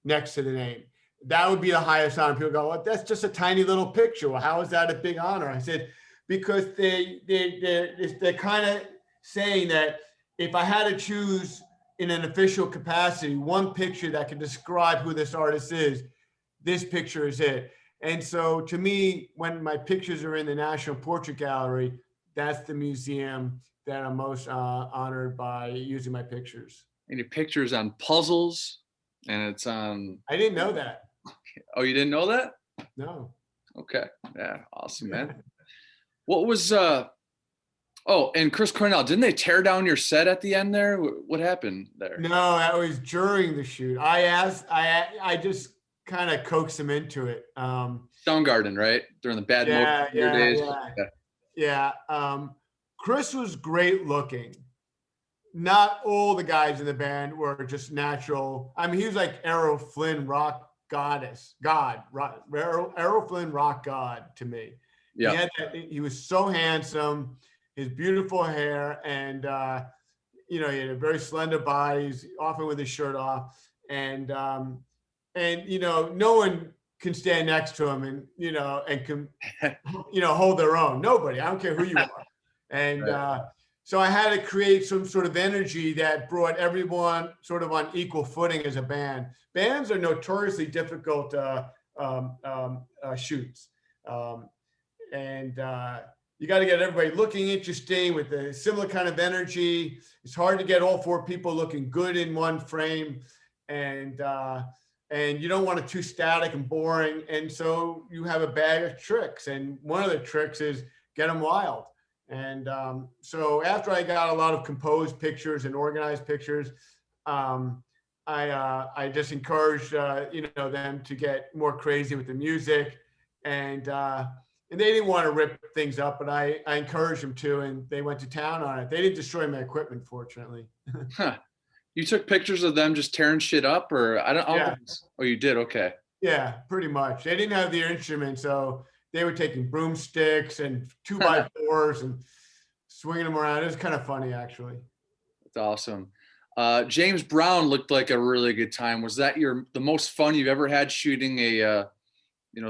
next to the name. That would be the highest honor. People go, well, that's just a tiny little picture. Well, how is that a big honor? I said, because they're kind of saying that if I had to choose in an official capacity, one picture that can describe who this artist is, this picture is it. And so to me, when my pictures are in the National Portrait Gallery, that's the museum that I'm most honored by using my pictures. And your picture's on puzzles, and it's on... I didn't know that. Oh, you didn't know that? No. Okay. Yeah. Awesome, man. What was, and Chris Cornell, didn't they tear down your set at the end there? What happened there? No, that was during the shoot. I just kind of coaxed him into it. Soundgarden, right? During the bad days. Yeah. Chris was great looking. Not all the guys in the band were just natural. I mean, he was like Errol Flynn rock Errol Flynn rock god to me. Yeah. He was so handsome, his beautiful hair, and he had a very slender body, often with his shirt off. And no one can stand next to them and, and can, hold their own. Nobody, I don't care who you are. And so I had to create some sort of energy that brought everyone sort of on equal footing as a band. Bands are notoriously difficult shoots. And you got to get everybody looking interesting with a similar kind of energy. It's hard to get all four people looking good in one frame. And you don't want it too static and boring. And so you have a bag of tricks. And one of the tricks is get them wild. And so after I got a lot of composed pictures and organized pictures, I just encouraged, them to get more crazy with the music. And they didn't want to rip things up, but I encouraged them to, and they went to town on it. They didn't destroy my equipment, fortunately. Huh. You took pictures of them just tearing shit up, or I don't Yeah. Oh, you did? Okay. Yeah, pretty much. They didn't have their instruments, so they were taking broomsticks and 2x4s and swinging them around. It was kind of funny, actually. That's awesome. James Brown looked like a really good time. Was that the most fun you've ever had shooting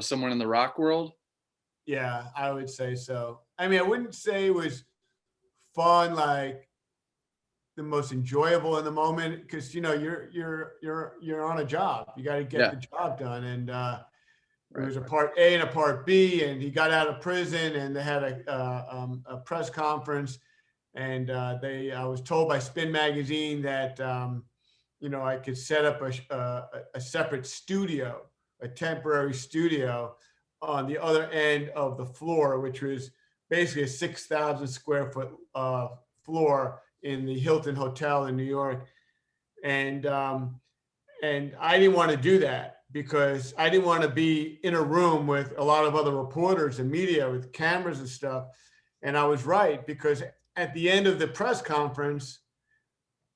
someone in the rock world? Yeah, I would say so. I mean, I wouldn't say it was fun, like the most enjoyable in the moment, because you're on a job. You got to get the job done. And there was a part A and a part B, and he got out of prison, and they had a press conference, and I was told by Spin Magazine that I could set up a separate studio, a temporary studio on the other end of the floor, which was basically a 6,000 square foot floor in the Hilton Hotel in New York. And I didn't want to do that because I didn't want to be in a room with a lot of other reporters and media with cameras and stuff. And I was right, because at the end of the press conference,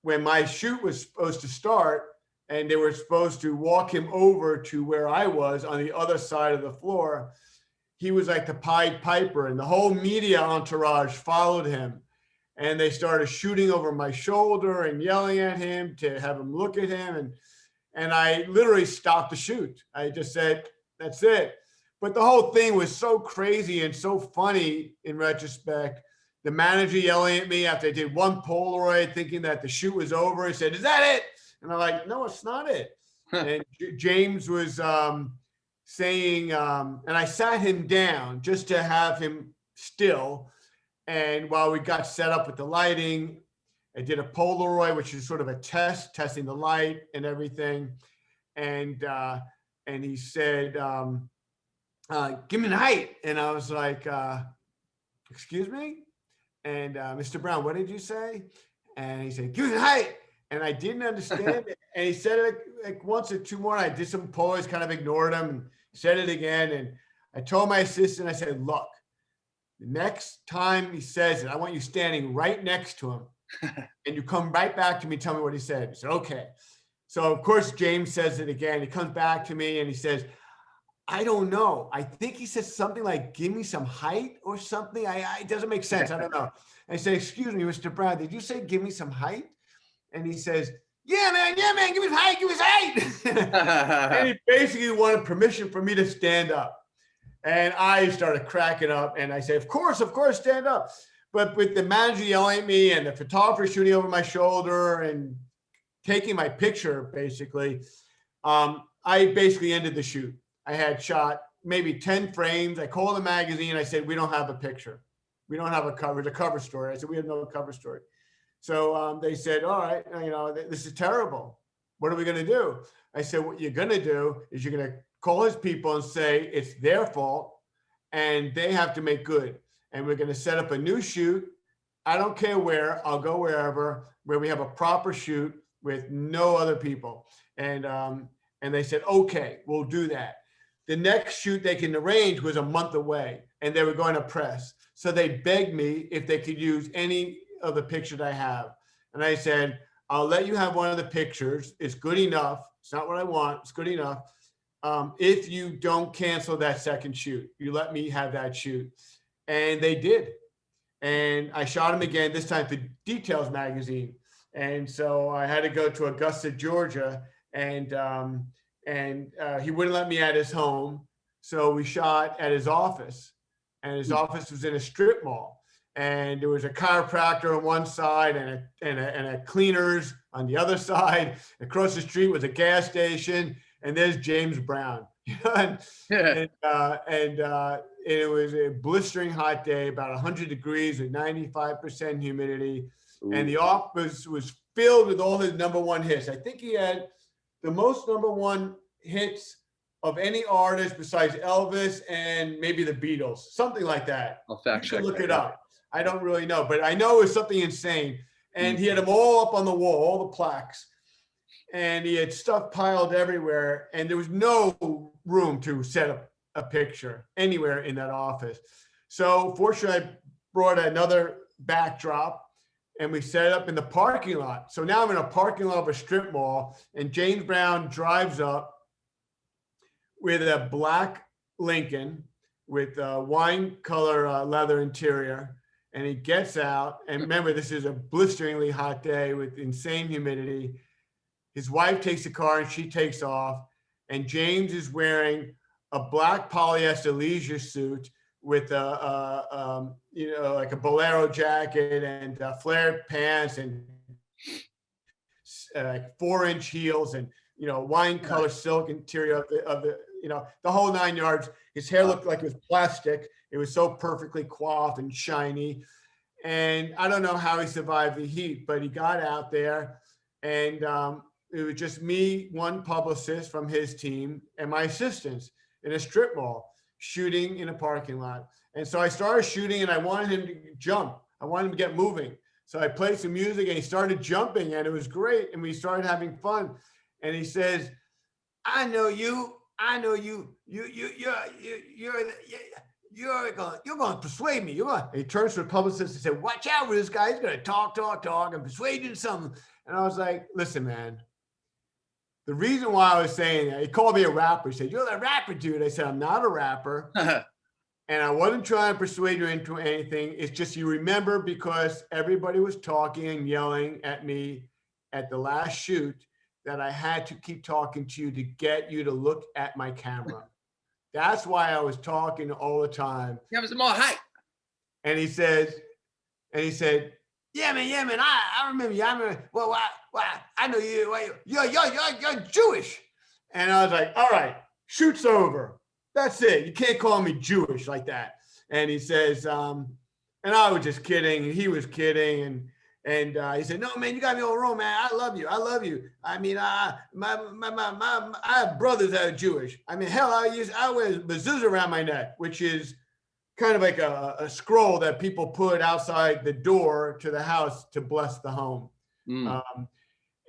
when my shoot was supposed to start and they were supposed to walk him over to where I was on the other side of the floor, he was like the Pied Piper, and the whole media entourage followed him. And they started shooting over my shoulder and yelling at him to have him look at him. And I literally stopped the shoot. I just said, that's it. But the whole thing was so crazy and so funny in retrospect. The manager yelling at me after I did one Polaroid, thinking that the shoot was over. He said, is that it? And I'm like, no, it's not it. And James was saying, and I sat him down just to have him still. And while we got set up with the lighting, I did a Polaroid, which is sort of a testing the light and everything. And he said, give me the height. And I was like, excuse me? And Mr. Brown, what did you say? And he said, give me the height. And I didn't understand it. And he said it like once or two more. And I did some pose, kind of ignored him, and said it again. And I told my assistant, I said, look, the next time he says it, I want you standing right next to him. And you come right back to me, tell me what he said. He said, okay. So of course, James says it again. He comes back to me and he says, I don't know. I think he says something like, give me some height or something. It doesn't make sense. I don't know. And I said, excuse me, Mr. Brown, did you say, give me some height? And he says, yeah, man, give me some height, give me some height. And he basically wanted permission for me to stand up. And I started cracking up, and I said, of course, stand up. But with the manager yelling at me and the photographer shooting over my shoulder and taking my picture, basically, I basically ended the shoot. I had shot maybe 10 frames. I called the magazine. I said, we don't have a picture. We don't have a cover. It's a cover story. I said, we have no cover story. So they said, all right, this is terrible. What are we going to do? I said, what you're going to do is you're going to call his people and say it's their fault and they have to make good. And we're going to set up a new shoot. I don't care where, I'll go wherever, where we have a proper shoot with no other people. And they said, okay, we'll do that. The next shoot they can arrange was a month away and they were going to press. So they begged me if they could use any of the pictures I have. And I said, I'll let you have one of the pictures. It's good enough. It's not what I want. It's good enough. If you don't cancel that second shoot, you let me have that shoot. And they did. And I shot him again, this time for Details magazine. And so I had to go to Augusta, Georgia, and and he wouldn't let me at his home. So we shot at his office, and his office was in a strip mall. And there was a chiropractor on one side and a cleaners on the other side. Across the street was a gas station, and there's James Brown. and, Yeah. and it was a blistering hot day, about 100 degrees with 95% humidity. Ooh. And the office was filled with all his number one hits. I think he had the most number one hits of any artist besides Elvis and maybe the Beatles, something like that. I'll fact You can check look that. it up. I don't really know, but I know it was something insane. And he had them all up on the wall, all the plaques. And he had stuff piled everywhere. And there was no room to set up a picture anywhere in that office. So fortunately, I brought another backdrop and we set it up in the parking lot. So now I'm in a parking lot of a strip mall, and James Brown drives up with a black Lincoln with a wine color leather interior. And he gets out, and remember, this is a blisteringly hot day with insane humidity. His wife takes the car and she takes off, and James is wearing a black polyester leisure suit with a like a bolero jacket and flared pants and 4-inch heels and wine color silk interior of the the whole 9 yards. His hair looked like it was plastic. It was so perfectly coiffed and shiny. And I don't know how he survived the heat, but he got out there, and it was just me, one publicist from his team, and my assistants in a strip mall shooting in a parking lot. And so I started shooting, and I wanted him to jump. I wanted him to get moving. So I played some music, and he started jumping, and it was great. And we started having fun. And he says, "I know you. I know you. You're going to persuade me. He turns to the publicist and said, watch out with this guy. He's going to talk, and persuade you to something." And I was like, listen, man, the reason why I was saying that, he called me a rapper. He said, "You're that rapper, dude." I said, "I'm not a rapper." And I wasn't trying to persuade you into anything. It's just you remember, because everybody was talking and yelling at me at the last shoot, that I had to keep talking to you to get you to look at my camera. That's why I was talking all the time. Yeah, some more hype. And he said, "Yeah, man. I remember you. Well, I know you. You're Jewish." And I was like, "All right, shoot's over. That's it. You can't call me Jewish like that." And he says, and I was just kidding. And he was kidding. And he said, "No, man, you got me all wrong, man. I love you. I mean, I have brothers that are Jewish. I mean, hell, I wear mezuzah around my neck, which is kind of like a scroll that people put outside the door to the house to bless the home."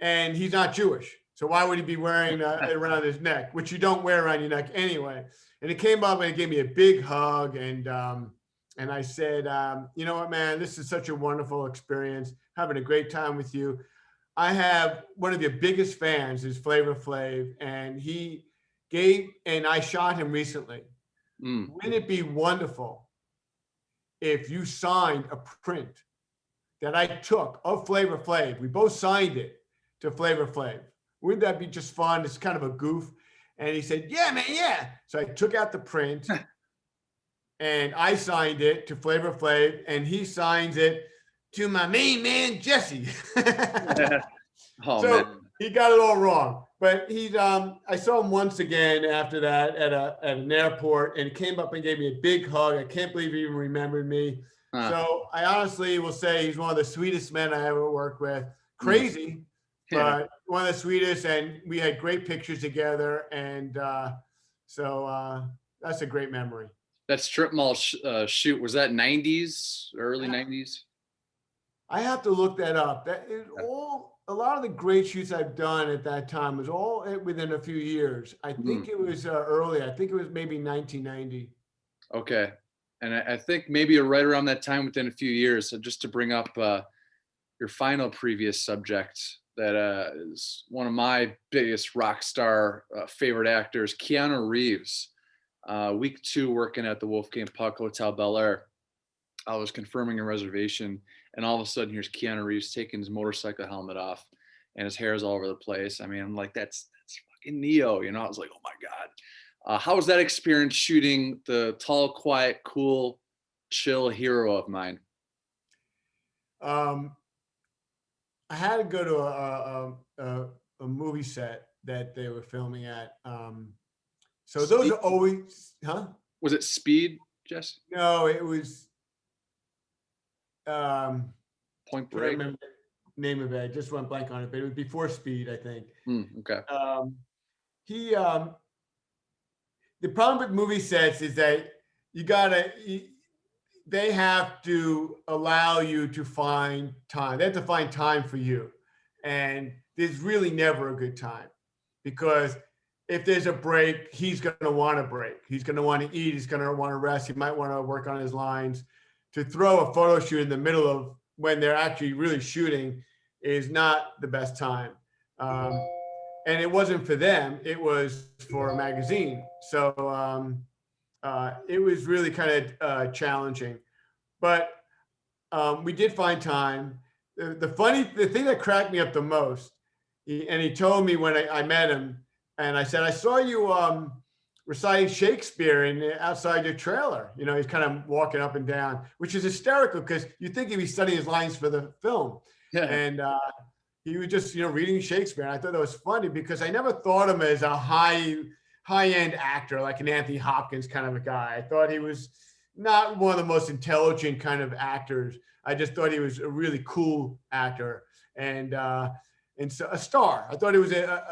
And he's not Jewish, so why would he be wearing it around his neck, which you don't wear around your neck anyway? And he came up and he gave me a big hug, and I said, "You know what, man, this is such a wonderful experience, having a great time with you. I have one of your biggest fans is Flavor Flav, and I shot him recently. Wouldn't it be wonderful if you signed a print that I took of Flavor Flav? We both signed it to Flavor Flav. Wouldn't that be just fun? It's kind of a goof." And he said, "Yeah, man, yeah." So I took out the print and I signed it to Flavor Flav, and he signs it to my main man, Jesse. Oh, so man. He got it all wrong. But I saw him once again after that at an airport, and he came up and gave me a big hug. I can't believe he even remembered me. So I honestly will say he's one of the sweetest men I ever worked with. Crazy, but one of the sweetest, and we had great pictures together. And so that's a great memory. That strip mall shoot, was that 90s, early 90s? I have to look that up. That is a lot of the great shoots I've done at that time was all within a few years. I think it was early. I think it was maybe 1990. Okay. And I think maybe right around that time, within a few years. So just to bring up your final previous subject, that is one of my biggest rock star favorite actors, Keanu Reeves. Week 2, working at the Wolfgang Puck Hotel Bel Air, I was confirming a reservation, and all of a sudden here's Keanu Reeves taking his motorcycle helmet off, and his hair is all over the place. I mean, I'm like, that's fucking Neo, you know. I was like, oh my God. How was that experience shooting the tall, quiet, cool, chill hero of mine? Um, I had to go to a movie set that they were filming at. So those Speed? are always, huh? Was it Speed, Jess? No, it was, Point trying to Break? remember the name of it. I just went blank on it, but it was before Speed, I think. Okay. He, the problem with movie sets is that you gotta, they have to allow you to find time. They have to find time for you. And there's really never a good time because if there's a break, he's going to want a break. He's going to want to eat. He's going to want to rest. He might want to work on his lines. To throw a photo shoot in the middle of when they're actually really shooting is not the best time. And it wasn't for them. It was for a magazine. So it was really kind of challenging. But we did find time. The thing that cracked me up the most, he told me when I met him, and I said, I saw you reciting Shakespeare outside your trailer. You know, he's kind of walking up and down, which is hysterical because you think he'd be studying his lines for the film. Yeah. And he was just, you know, reading Shakespeare. And I thought that was funny because I never thought of him as a high-end actor, like an Anthony Hopkins kind of a guy. I thought he was not one of the most intelligent kind of actors. I just thought he was a really cool actor and so a star. I thought he was a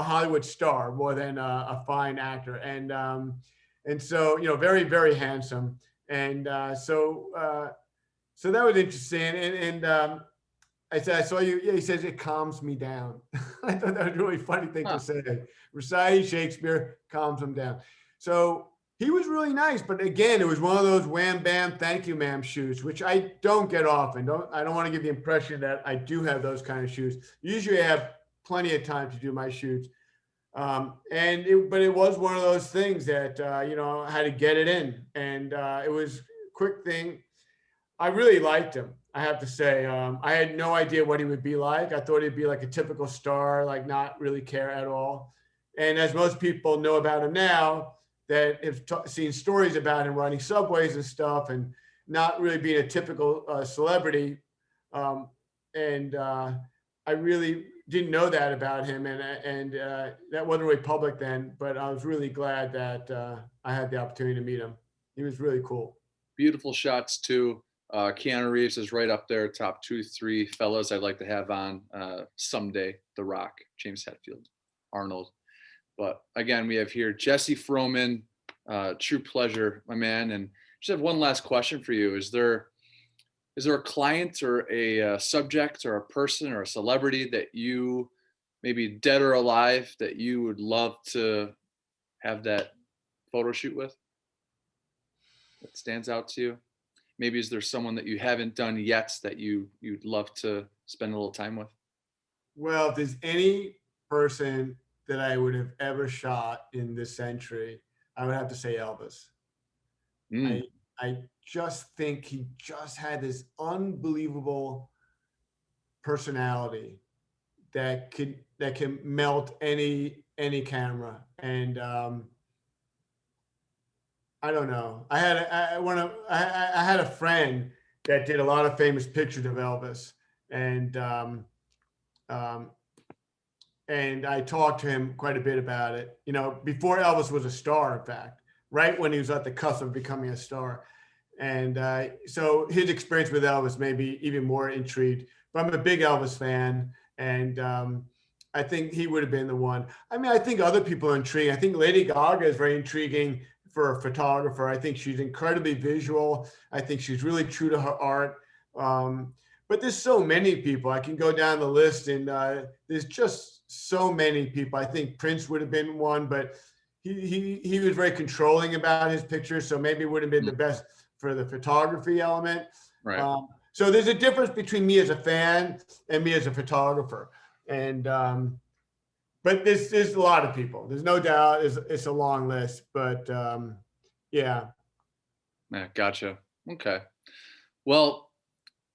Hollywood star more than a fine actor. And so, you know, very, very handsome. And so that was interesting. And I said, I saw you. Yeah, he says it calms me down. I thought that was a really funny thing to say. Reciting Shakespeare calms him down. So he was really nice, but again, it was one of those wham bam, thank you, ma'am shoes, which I don't get often. I don't want to give the impression that I do have those kind of shoes. Usually, I have plenty of time to do my shoots, but it was one of those things that I had to get it in, and it was a quick thing. I really liked him. I have to say, I had no idea what he would be like. I thought he'd be like a typical star, like not really care at all. And as most people know about him now, that have seen stories about him riding subways and stuff and not really being a typical celebrity. I really didn't know that about him. And that wasn't really public then, but I was really glad that I had the opportunity to meet him. He was really cool. Beautiful shots too. Keanu Reeves is right up there, top 2-3 fellas I'd like to have on someday. The Rock, James Hetfield, Arnold. But again, we have here Jesse Frohman. True pleasure, my man. And just have one last question for you. Is there a client or a subject or a person or a celebrity that you, maybe dead or alive, that you would love to have that photo shoot with? That stands out to you? Maybe is there someone that you haven't done yet that you'd love to spend a little time with? Well, if there's any person that I would have ever shot in this century, I would have to say Elvis. I just think he just had this unbelievable personality that can melt any camera. And I don't know. I had a friend that did a lot of famous pictures of Elvis, and I talked to him quite a bit about it. You know, before Elvis was a star, in fact, right when he was at the cusp of becoming a star. And so his experience with Elvis made me even more intrigued. But I'm a big Elvis fan, and I think he would have been the one. I mean, I think other people are intriguing. I think Lady Gaga is very intriguing for a photographer. I think she's incredibly visual. I think she's really true to her art. But there's so many people. I can go down the list, and there's just so many people. I think Prince would have been one, but he was very controlling about his pictures, so maybe it would have been the best for the photography element. Right. So there's a difference between me as a fan and me as a photographer. And but there's a lot of people. There's no doubt. It's a long list, but yeah. Yeah, gotcha. Okay. Well,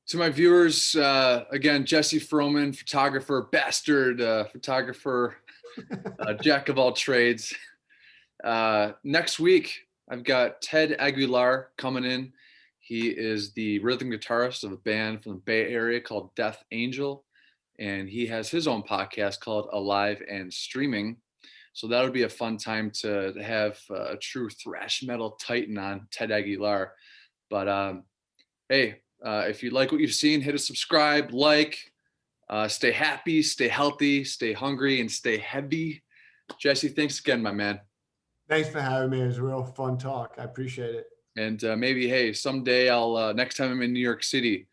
To my viewers, again, Jesse Frohman, photographer, bastard photographer, jack of all trades. Next week, I've got Ted Aguilar coming in. He is the rhythm guitarist of a band from the Bay Area called Death Angel, and he has his own podcast called Alive and Streaming. So that would be a fun time to have a true thrash metal titan on, Ted Aguilar. But hey, if you like what you've seen, hit a subscribe, like, stay happy, stay healthy, stay hungry, and stay heavy. Jesse, thanks again, my man. Thanks for having me. It was a real fun talk. I appreciate it. And maybe, hey, someday I'll, next time I'm in New York City,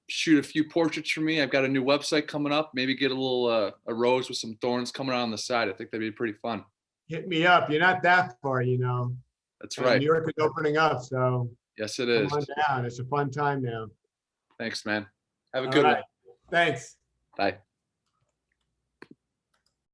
shoot a few portraits for me. I've got a new website coming up. Maybe get a little, a rose with some thorns coming on the side. I think that'd be pretty fun. Hit me up. You're not that far, you know. That's right. New York is opening up, so yes, it is. come on down. It's a fun time now. Thanks, man. Have a good one. Thanks. Bye.